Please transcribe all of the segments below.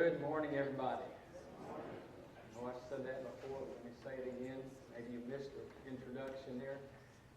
Good morning, everybody. I know I said that before, but let me say it again. Maybe you missed the introduction there.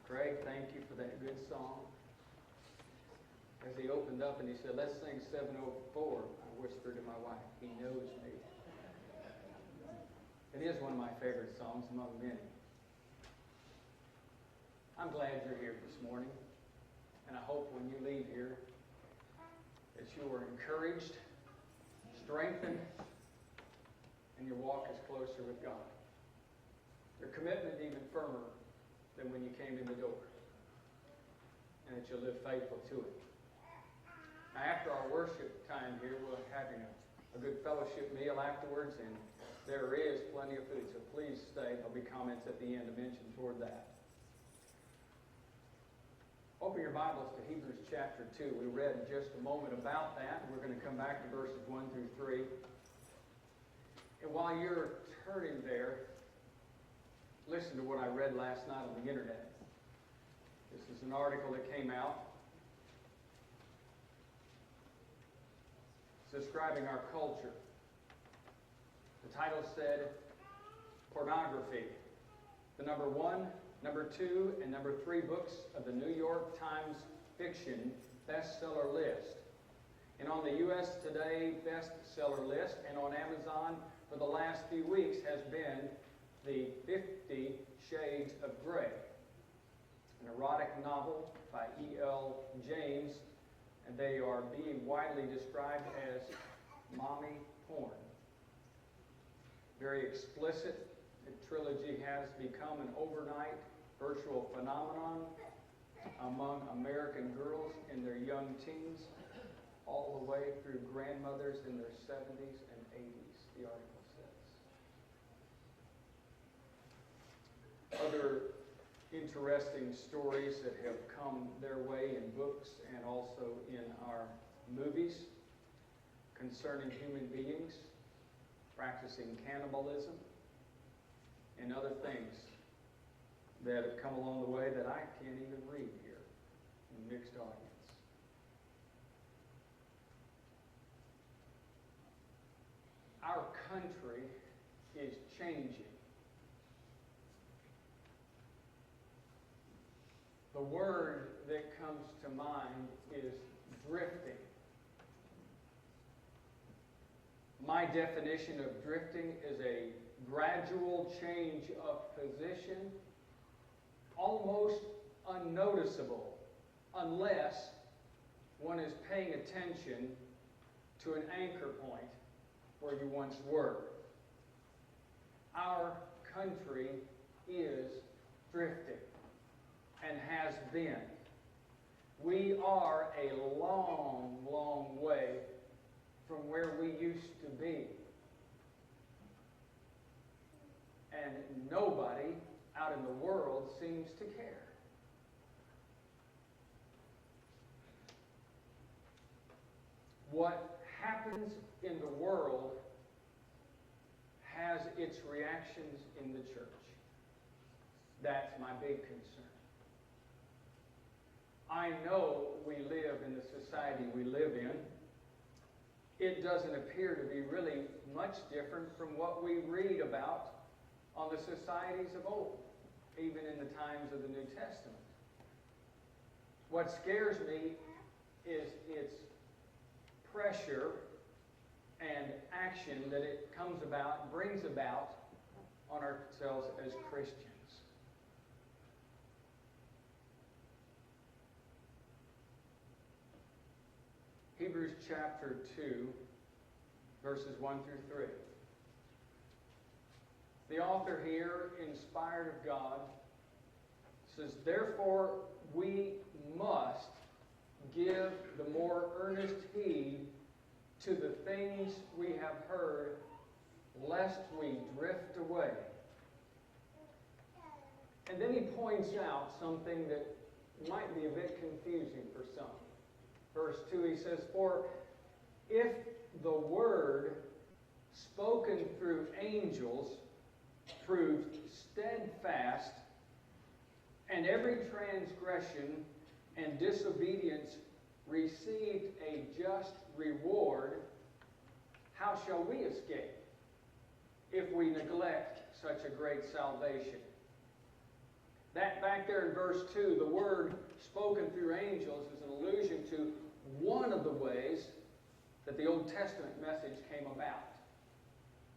Craig, thank you for that good song. As he opened up and he said, let's sing 704, I whispered to my wife, he knows me. It is one of my favorite songs among many. I'm glad you're here this morning, and I hope when you leave here that you are encouraged, strengthened, and your walk is closer with God. Your commitment even firmer than when you came in the door, and that you'll live faithful to it. Now, after our worship time here, we're having a good fellowship meal afterwards, and there is plenty of food, so please stay. There'll be comments at the end to mention toward that. Open your Bibles to Hebrews chapter 2. We read just a moment about that. We're going to come back to verses 1 through 3. And while you're turning there, listen to what I read last night on the internet. This is an article that came out describing our culture. The title said, Pornography. The number 1, number 2, and number 3 books of the New York Times fiction bestseller list. And on the U.S. Today bestseller list and on Amazon for the last few weeks has been the 50 Shades of Grey, an erotic novel by E.L. James, and they are being widely described as mommy porn. Very explicit. The trilogy has become an overnight virtual phenomenon among American girls in their young teens, all the way through grandmothers in their 70s and 80s, the article says. Other interesting stories that have come their way in books and also in our movies concerning human beings practicing cannibalism and other things that have come along the way that I can't even read here in a mixed audience. Our country is changing. The word that comes to mind is drifting. My definition of drifting is a gradual change of position, almost unnoticeable, unless one is paying attention to an anchor point where you once were. Our country is drifting and has been. We are a long, long way from where we used to be. And nobody out in the world seems to care. What happens in the world has its reactions in the church. That's my big concern. I know we live in the society we live in. It doesn't appear to be really much different from what we read about on the societies of old, even in the times of the New Testament. What scares me is its pressure and action that it brings about on ourselves as Christians. Hebrews chapter 2, verses 1 through 3. The author here, inspired of God, says, Therefore we must give the more earnest heed to the things we have heard, lest we drift away. And then he points out something that might be a bit confusing for some. Verse 2, he says, For if the word spoken through angels proved steadfast, and every transgression and disobedience received a just reward, how shall we escape if we neglect such a great salvation? That back there in verse 2, the word spoken through angels is an allusion to one of the ways that the Old Testament message came about.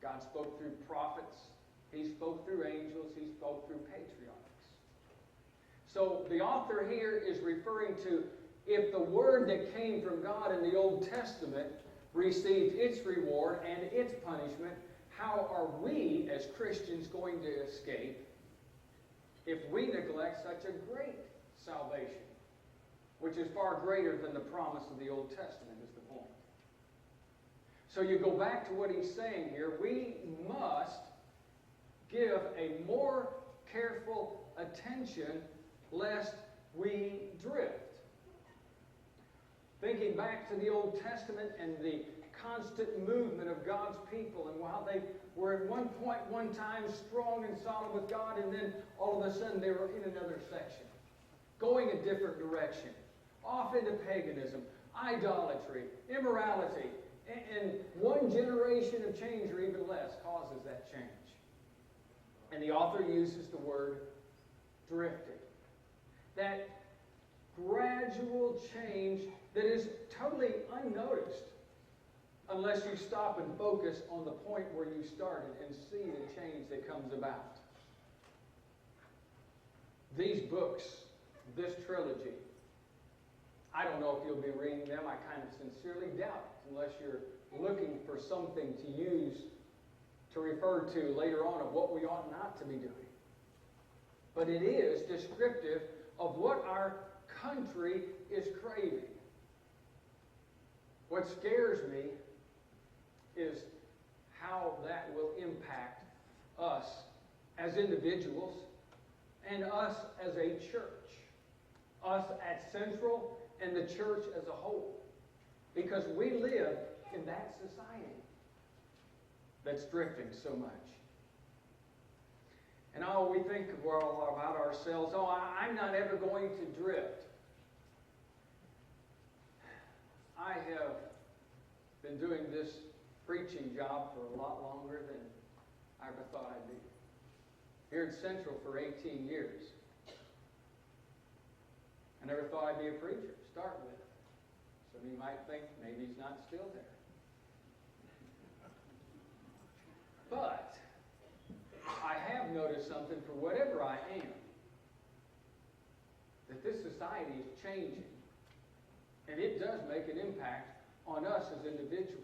God spoke through prophets, He spoke through angels, He spoke through patriarchs. So the author here is referring to, if the word that came from God in the Old Testament received its reward and its punishment, how are we as Christians going to escape if we neglect such a great salvation, which is far greater than the promise of the Old Testament, is the point. So you go back to what he's saying here. We must give a more careful attention lest we drift. Thinking back to the Old Testament and the constant movement of God's people and how they were at one point, one time, strong and solid with God, and then all of a sudden they were in another section, going a different direction, off into paganism, idolatry, immorality, and one generation of change or even less causes that change. And the author uses the word drifting. That gradual change that is totally unnoticed unless you stop and focus on the point where you started and see the change that comes about. These books, this trilogy, I don't know if you'll be reading them. I kind of sincerely doubt it, unless you're looking for something to use to refer to later on of what we ought not to be doing. But it is descriptive of what our country is craving. What scares me is how that will impact us as individuals and us as a church. Us at Central and the church as a whole. Because we live in that society that's drifting so much. And we think about ourselves, I'm not ever going to drift. I have been doing this preaching job for a lot longer than I ever thought I'd be. Here at Central for 18 years. I never thought I'd be a preacher to start with. Some of you might think maybe he's not still there. But I have noticed something, for whatever I am, that this society is changing. And it does make an impact on us as individuals.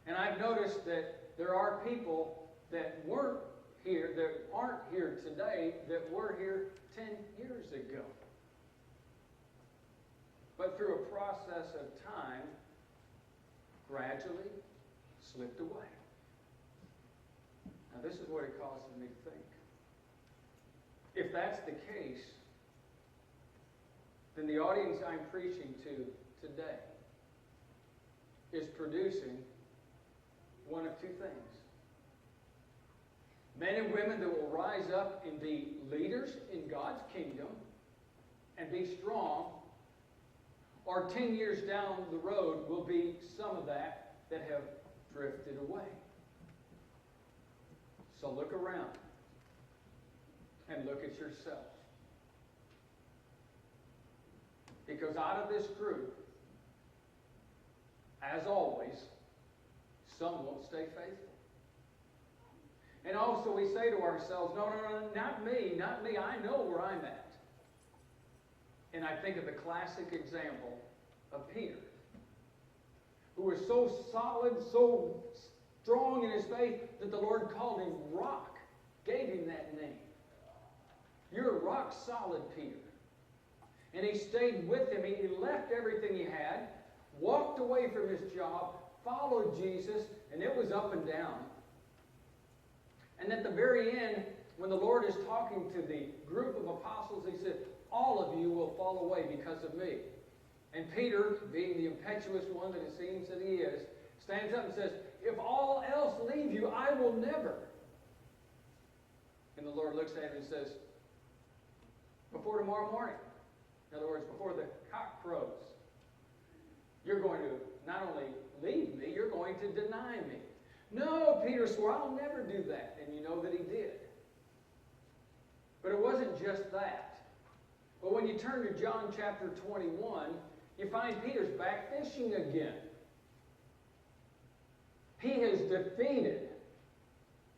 And I've noticed that there are people that weren't here, that aren't here today, that were here 10 years ago. But through a process of time, gradually slipped away. Now this is what it causes me to think. If that's the case, then the audience I'm preaching to today is producing one of two things. Men and women that will rise up and be leaders in God's kingdom and be strong, or 10 years down the road will be some of that have drifted away. So look around and look at yourself. Because out of this group, as always, some won't stay faithful. And also we say to ourselves, no, not me. I know where I'm at. And I think of the classic example of Peter, who was so solid, so strong in his faith that the Lord called him Rock, gave him that name. You're rock solid, Peter. And he stayed with him. He left everything he had, walked away from his job, followed Jesus, and it was up and down. And at the very end, when the Lord is talking to the group of apostles, he said, all of you will fall away because of me. And Peter, being the impetuous one that it seems that he is, stands up and says, if all else leave you, I will never. And the Lord looks at him and says, before tomorrow morning, in other words, before the cock crows, you're going to not only leave me, you're going to deny me. No, Peter swore, I'll never do that. And you know that he did. But it wasn't just that. But when you turn to John chapter 21, you find Peter's back fishing again. He has defeated.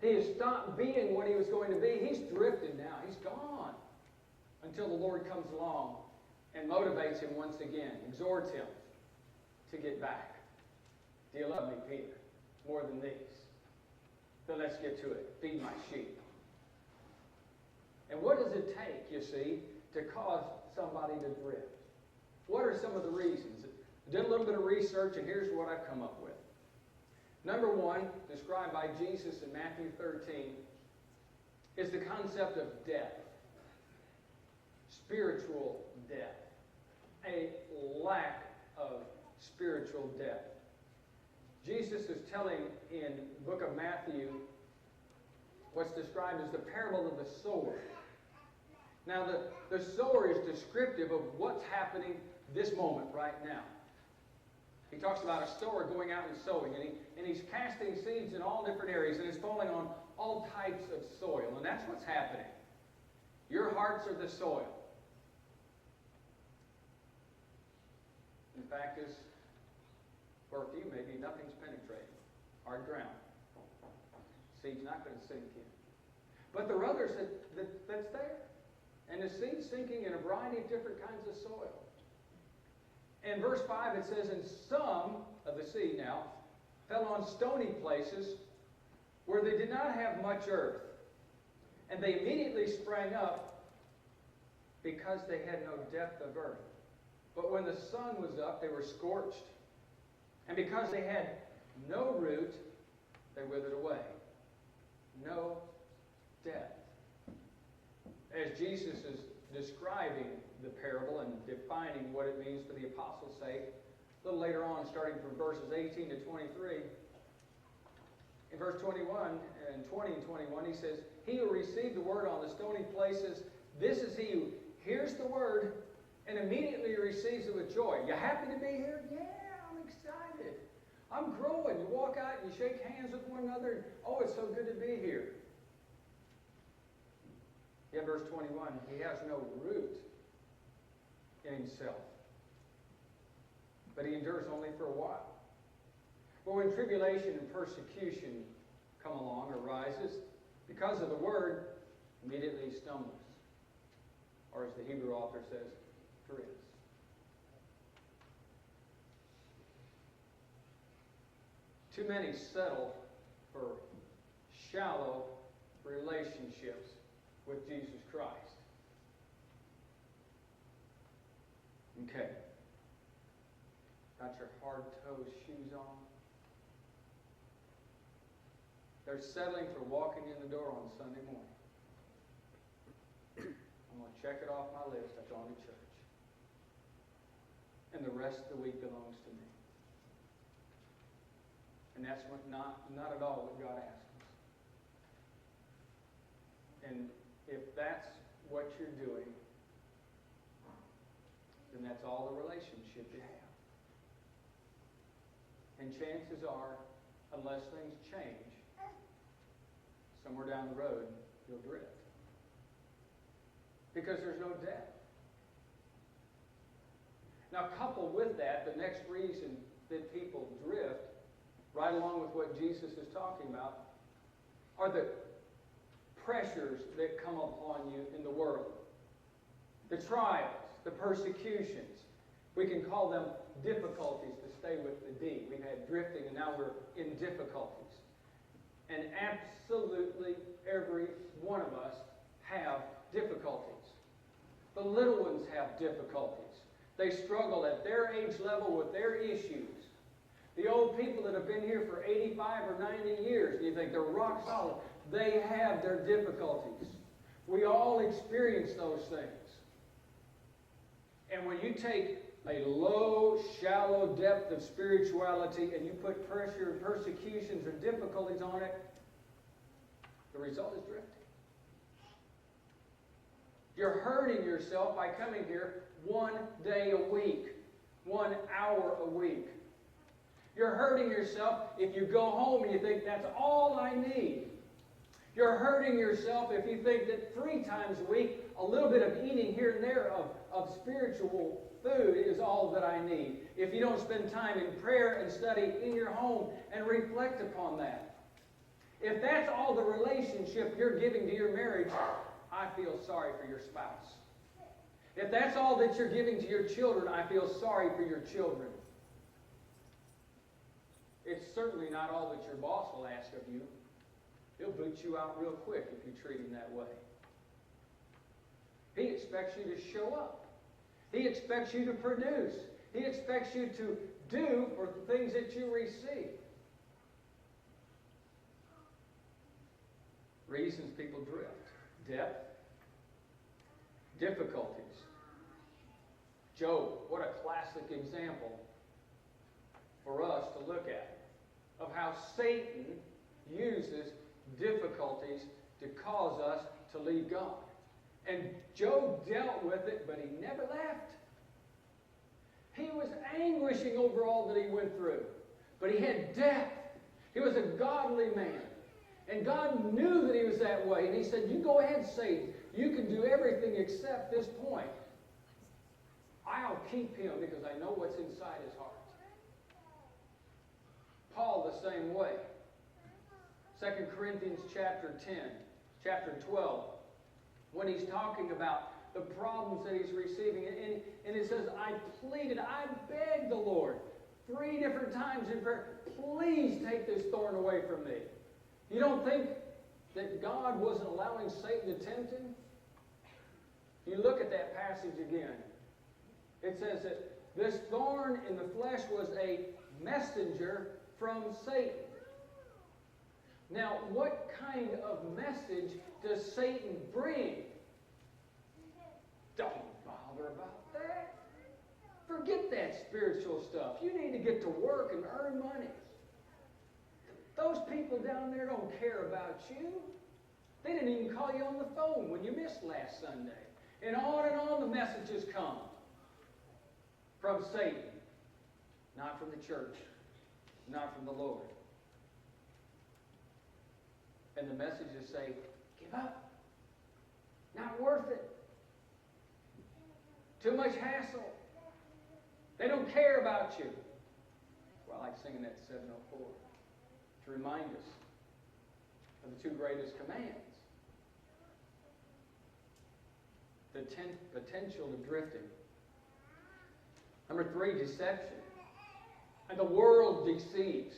He has stopped being what he was going to be. He's drifted now. He's gone. Until the Lord comes along and motivates him once again, exhorts him to get back. Do you love me, Peter, more than these? Then let's get to it. Feed my sheep. And what does it take, you see, to cause somebody to drift? What are some of the reasons? I did a little bit of research, and here's what I've come up with. Number one, described by Jesus in Matthew 13, is the concept of death. Spiritual death. A lack of spiritual depth. Jesus is telling in the book of Matthew what's described as the parable of the sower. Now, the sower is descriptive of what's happening this moment right now. He talks about a sower going out and sowing, and he's casting seeds in all different areas, and it's falling on all types of soil, and that's what's happening. Your hearts are the soil. In fact, for a few, maybe nothing's penetrating. Hard ground. Seed's not going to sink in. But there are others that's there. And the seed's sinking in a variety of different kinds of soil. In verse 5 it says, and some of the seed now fell on stony places where they did not have much earth. And they immediately sprang up because they had no depth of earth. But when the sun was up, they were scorched. And because they had no root, they withered away. No depth. As Jesus is describing the parable and defining what it means for the apostles' sake, a little later on, starting from verses 18 to 23, in verse 21 and 20 and 21, he says, he who received the word on the stony places, this is he who hears the word and immediately receives it with joy. You happy to be here? Yeah, I'm excited. I'm growing. You walk out and you shake hands with one another. And, oh, it's so good to be here. Yeah, verse 21, he has no root in himself. But he endures only for a while. But when tribulation and persecution come along or rises, because of the word, immediately he stumbles. Or as the Hebrew author says, drifts. Too many settle for shallow relationships with Jesus Christ. Okay. Got your hard-toed shoes on? They're settling for walking in the door on Sunday morning. I'm going to check it off my list. I've gone to church. And the rest of the week belongs to me. And that's not at all what God asks us. And if that's what you're doing, then that's all the relationship you have. And chances are, unless things change, somewhere down the road, you'll drift. Because there's no depth. Now, coupled with that, the next reason that people drift, right along with what Jesus is talking about, are the pressures that come upon you in the world. The trials, the persecutions. We can call them difficulties to stay with the D. We've had drifting and now we're in difficulties. And absolutely every one of us have difficulties. The little ones have difficulties. They struggle at their age level with their issues. The old people that have been here for 85 or 90 years, and you think they're rock solid, they have their difficulties. We all experience those things. And when you take a low, shallow depth of spirituality and you put pressure and persecutions or difficulties on it, the result is drifting. You're hurting yourself by coming here 1 day a week, 1 hour a week. You're hurting yourself if you go home and you think, that's all I need. You're hurting yourself if you think that 3 times a week, a little bit of eating here and there of spiritual food is all that I need. If you don't spend time in prayer and study in your home and reflect upon that. If that's all the relationship you're giving to your marriage, I feel sorry for your spouse. If that's all that you're giving to your children, I feel sorry for your children. It's certainly not all that your boss will ask of you. He'll boot you out real quick if you treat him that way. He expects you to show up. He expects you to produce. He expects you to do for the things that you receive. Reasons people drift. Depth. Difficulties. Job, what a classic example for us to look at of how Satan uses difficulties to cause us to leave God. And Job dealt with it, but he never left. He was anguishing over all that he went through. But he had depth. He was a godly man. And God knew that he was that way. And he said, you go ahead, Satan. You can do everything except this point. I'll keep him because I know what's inside his heart. Paul the same way. 2 Corinthians chapter 10, chapter 12, when he's talking about the problems that he's receiving. And it says, I begged the Lord 3 different times in prayer, please take this thorn away from me. You don't think that God wasn't allowing Satan to tempt him? You look at that passage again. It says that this thorn in the flesh was a messenger from Satan. Now, what kind of message does Satan bring? Don't bother about that. Forget that spiritual stuff. You need to get to work and earn money. Those people down there don't care about you. They didn't even call you on the phone when you missed last Sunday. And on the messages come from Satan, not from the church, not from the Lord. And the messages say, give up. Not worth it. Too much hassle. They don't care about you. Well, I like singing that 704 to remind us of the 2 greatest commands. The potential of drifting. Number 3, deception. And the world deceives.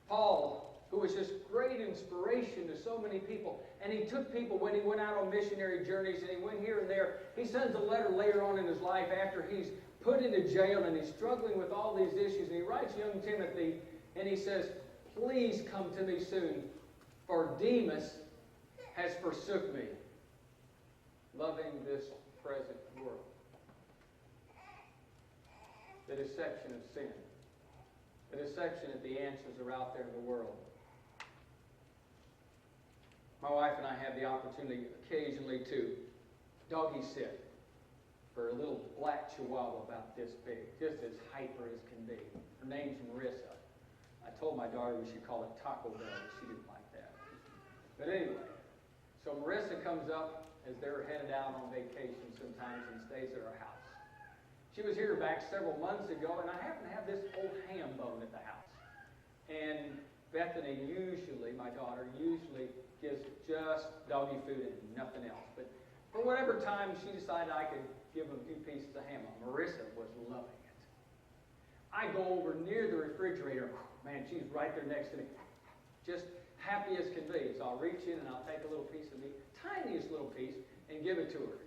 Paul, who was just great inspiration to so many people, and he took people when he went out on missionary journeys, and he went here and there. He sends a letter later on in his life after he's put into jail and he's struggling with all these issues, and he writes young Timothy, and he says, please come to me soon, for Demas has forsook me, loving this present world. The deception of sin. The deception that the answers are out there in the world. My wife and I have the opportunity occasionally to doggy sit for a little black chihuahua about this big, just as hyper as can be. Her name's Marissa. I told my daughter we should call it Taco Bell, but she didn't like that. But anyway, so Marissa comes up as they're headed out on vacation sometimes and stays at our house. She was here back several months ago, and I happen to have this old ham bone at the house. And Bethany usually, my daughter, usually gives just doggy food and nothing else. But for whatever time she decided I could give them a few pieces of ham. Marissa was loving it. I go over near the refrigerator. Man, she's right there next to me. Just happy as can be. So I'll reach in and I'll take a little piece of meat, tiniest little piece, and give it to her.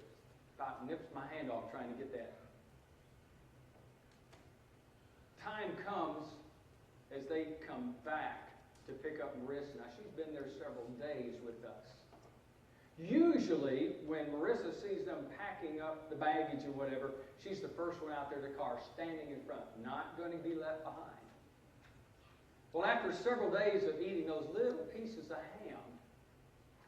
About nips my hand off trying to get that. Time comes as they come back to pick up Marissa. Now, she's been there several days with us. Usually, when Marissa sees them packing up the baggage or whatever, she's the first one out there to the car, standing in front, not going to be left behind. Well, after several days of eating those little pieces of ham,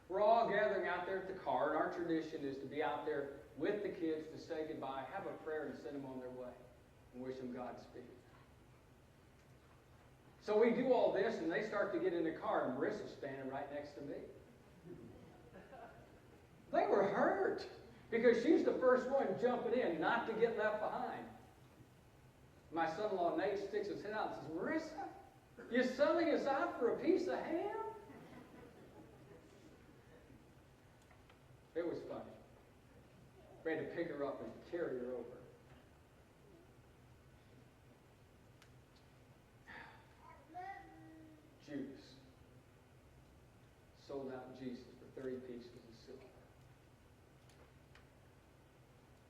we're all gathering out there at the car, and our tradition is to be out there with the kids to say goodbye, have a prayer, and send them on their way, and wish them Godspeed. So we do all this, and they start to get in the car, and Marissa's standing right next to me. They were hurt because she's the first one jumping in, not to get left behind. My son-in-law Nate sticks his head out and says, Marissa, you're selling us out for a piece of ham? It was funny. We had to pick her up and carry her over. Judas sold out Jesus for 30 pieces of silver.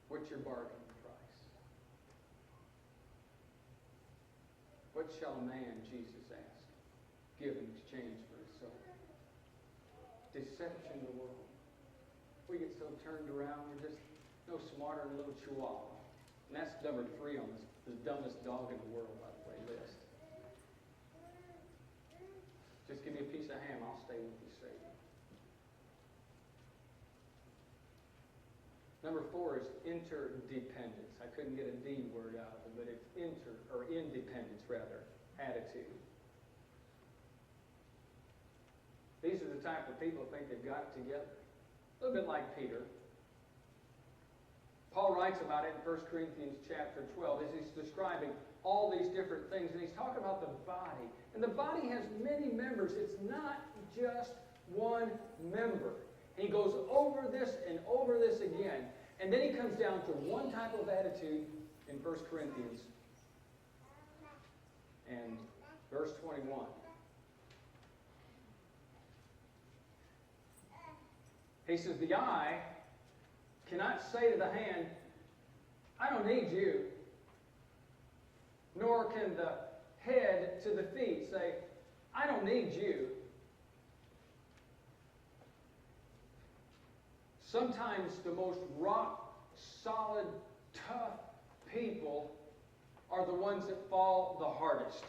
What's your bargain price? What shall a man, Jesus asked, give in exchange for his soul? Deception of the world. We get so turned around, we're just no smarter than a little chihuahua. And that's number 3 on this, the dumbest dog in the world, by the way, list. Just give me a piece of ham, I'll stay with you, Satan. Number 4 is interdependence. I couldn't get a D word out of it, but it's independence, rather, attitude. These are the type of people who think they've got it together. A little bit like Peter. Paul writes about it in 1 Corinthians chapter 12 as he's describing all these different things, and he's talking about the body. And the body has many members. It's not just one member. And he goes over this and over this again. And then he comes down to one type of attitude in 1 Corinthians and verse 21. He says, the eye cannot say to the hand, I don't need you. Nor can the head to the feet say, I don't need you. Sometimes the most rock solid, tough people are the ones that fall the hardest.